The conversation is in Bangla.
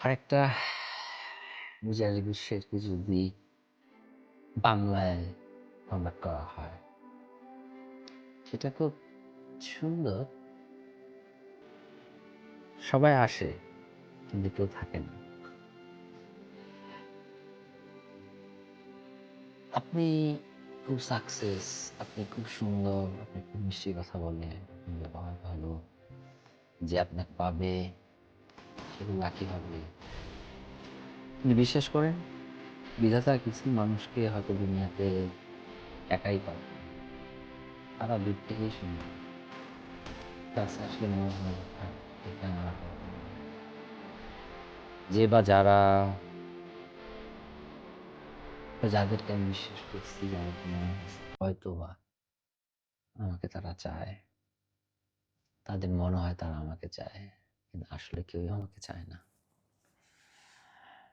আরেকটা বিচার বিষয়কে যদি বাংলায় অনুবাদ করা হয়, সেটা খুব সুন্দর। সবাই আসে কিন্তু কেউ থাকে না। আপনি খুব সাকসেস, আপনি খুব সুন্দর, আপনি খুব মিষ্টি কথা বলেন, আপনার ব্যবহার ভালো, যে আপনাকে পাবে সে খুব লাকি হবে। আপনি বিশ্বাস করেন বিধাতা কিছু মানুষকে হয়তো দুনিয়াতে একাই পাবে, তারা দূর থেকেই সুন্দর। কাছে আসলে মনে হয় এটা আমার যে বা যারা যাদেরকে আমি বিশ্বাস করছি, যাদেরকে মনে হচ্ছে হয়তোবা আমাকে তারা চায়, তাদের মনে হয় তারা আমাকে চায়, কিন্তু আসলে কেউই আমাকে চায় না।